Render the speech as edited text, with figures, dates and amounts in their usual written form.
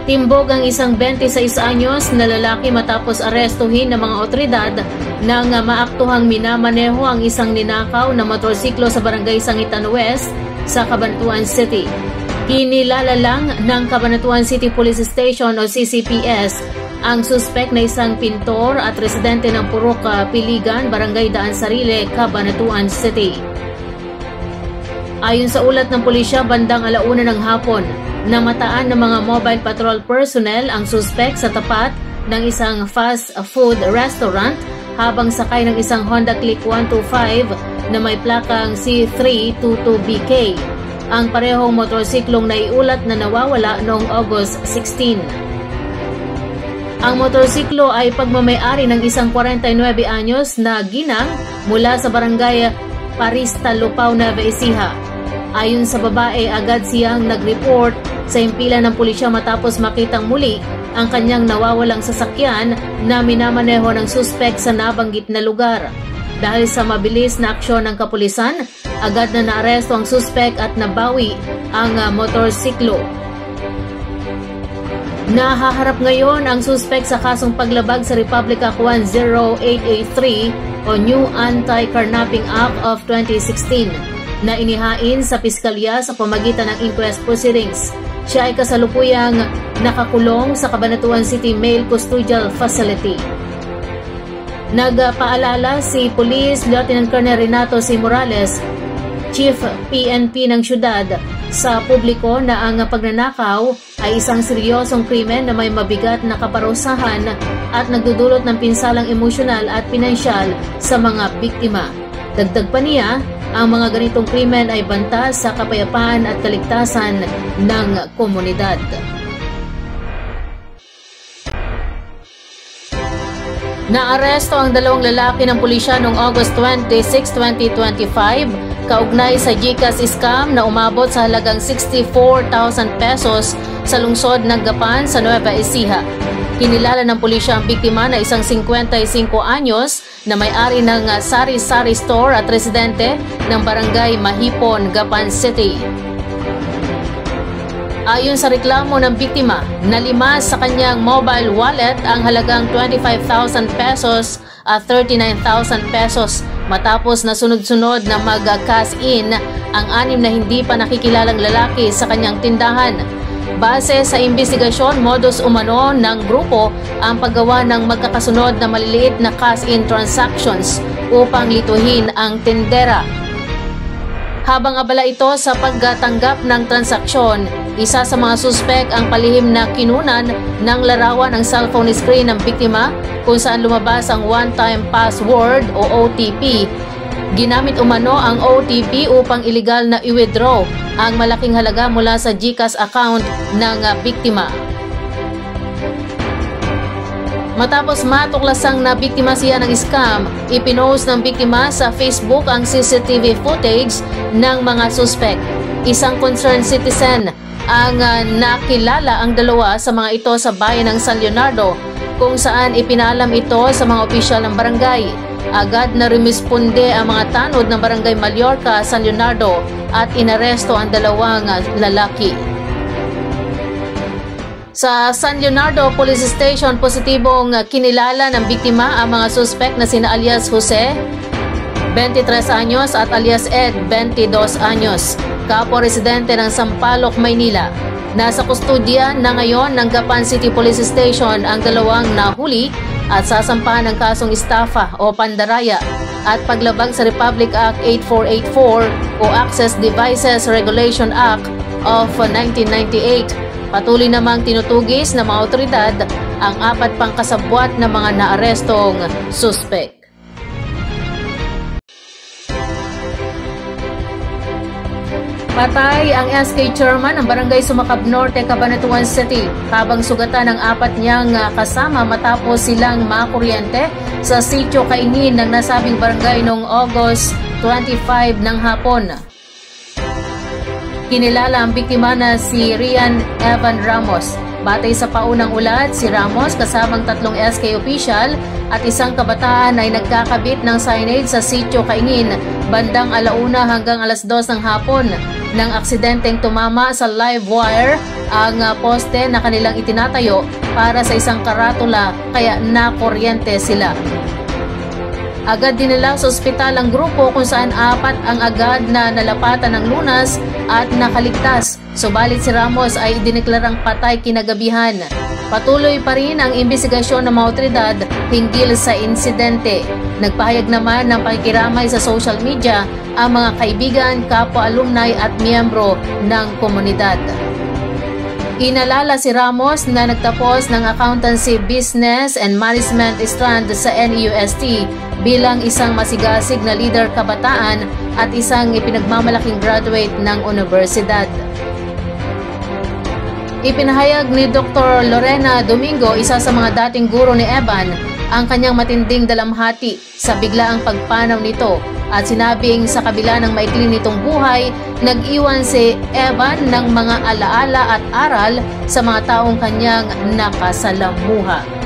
Timbog ang isang 26 anyos na lalaki matapos arestuhin ng mga otoridad nang maaktuhang minamaneho ang isang ninakaw na motorsiklo sa barangay Sangitan West sa Cabanatuan City. Kinilala lang ng Cabanatuan City Police Station o CCPS ang suspek na isang pintor at residente ng Purok Piligan, Barangay Daan Sarile, Cabanatuan City. Ayon sa ulat ng pulisya, bandang 1:00 ng hapon, namataan ng mga mobile patrol personnel ang suspek sa tapat ng isang fast food restaurant habang sakay ng isang Honda Click 125 na may plakang C322BK. Ang parehong motorsiklong naiulat na nawawala noong August 16. Ang motorsiklo ay pagmamay-ari ng isang 49 anyos na ginang mula sa barangay Parista, Lupao, Nueva Ecija. Ayon sa babae, agad siyang nag-report sa himpilan ng pulisya matapos makitang muli ang kanyang nawawalang sasakyan na minamaneho ng suspek sa nabanggit na lugar. Dahil sa mabilis na aksyon ng kapulisan, agad na naaresto ang suspek at nabawi ang motorsiklo. Nahaharap ngayon ang suspek sa kasong paglabag sa Republic Act 10883 o New Anti-Carnapping Act of 2016 na inihain sa piskalya sa pamagitan ng inquest proceedings. Siya ay kasalukuyang nakakulong sa Cabanatuan City Male Custodial Facility. Nagpaalala si Police Lieutenant Colonel Renato C. Morales, Chief PNP ng syudad, sa publiko na ang pagnanakaw ay isang seryosong krimen na may mabigat na kaparusahan at nagdudulot ng pinsalang emosyonal at pinansyal sa mga biktima. Dagdag pa niya, ang mga ganitong krimen ay banta sa kapayapaan at kaligtasan ng komunidad. Naaresto ang 2 lalaki ng pulisya noong August 26, 2025 kaugnay sa GCash scam na umabot sa halagang 64,000 pesos sa lungsod ng Gapan sa Nueva Ecija. Kinilala ng pulisya ang biktima na isang 55 anyos na may-ari ng sari-sari store at residente ng barangay Mahipon, Gapan City. Ayon sa reklamo ng biktima, nalimas sa kanyang mobile wallet ang halagang 25,000 pesos at 39,000 pesos matapos na sunod-sunod na mag-cash in ang 6 na hindi pa nakikilalang lalaki sa kanyang tindahan. Base sa investigasyon, modus umano ng grupo ang paggawa ng magkakasunod na maliliit na cash-in transactions upang lituhin ang tindera. Habang abala ito sa pagtanggap ng transaksyon, isa sa mga suspek ang palihim na kinunan ng larawan ng cellphone screen ng biktima kung saan lumabas ang one-time password o OTP. Ginamit umano ang OTP upang iligal na i-withdraw ang malaking halaga mula sa GCash account ng biktima. Matapos matuklasang na biktima siya ng scam, ipinost ng biktima sa Facebook ang CCTV footage ng mga suspek. Isang concerned citizen ang nakilala ang dalawa sa mga ito sa bayan ng San Leonardo, kung saan ipinalam ito sa mga opisyal ng barangay. Agad na rumisponde ang mga tanod ng barangay Mallorca, San Leonardo at inaresto ang 2 lalaki. Sa San Leonardo Police Station, positibong kinilala ng biktima ang mga suspek na sina alias Jose, 23 anyos at alias Ed, 22 anyos, kapwa residente ng Sampaloc, Maynila. Nasa kustudya na ngayon ng Gapan City Police Station ang 2 nahuli at sasampahan ng kasong estafa o pandaraya at paglabag sa Republic Act 8484 o Access Devices Regulation Act of 1998. Patuloy namang tinutugis ng mga otoridad ang 4 pang kasabwat na mga naarestong suspek. Patay ang SK chairman ng Barangay Sumakab Norte, Cabanatuan City habang sugatan ng 4 niyang kasama matapos silang makuryente sa sitio Kaingin ng nasabing barangay noong August 25 ng hapon. Kinilala ang biktima na si Rian Evan Ramos. Batay sa paunang ulat, si Ramos kasamang 3 SK official at isang kabataan ay nagkakabit ng signage sa sitio Kaingin bandang 1:00 hanggang 2:00 ng hapon. ng aksidenteng tumama sa live wire ang poste na kanilang itinatayo para sa isang karatula kaya nakuryente sila. Agad dinala sa ospital ang grupo kung saan 4 ang agad na nalapatan ng lunas at nakaligtas. Subalit si Ramos ay idineklarang patay kinagabihan. Patuloy pa rin ang imbestigasyon ng mga otoridad hinggil sa insidente. Nagpahayag naman ng pakikiramay sa social media ang mga kaibigan, kapwa alumni at miyembro ng komunidad. Inalala si Ramos na nagtapos ng Accountancy Business and Management strand sa NEUST bilang isang masigasig na leader kabataan at isang ipinagmamalaking graduate ng universidad. Ipinahayag ni Dr. Lorena Domingo, isa sa mga dating guro ni Evan, ang kanyang matinding dalamhati sa biglaang pagpanaw nito at sinabing sa kabila ng maikli nitong buhay, nag-iwan si Evan ng mga alaala at aral sa mga taong kanyang nakasalamuha.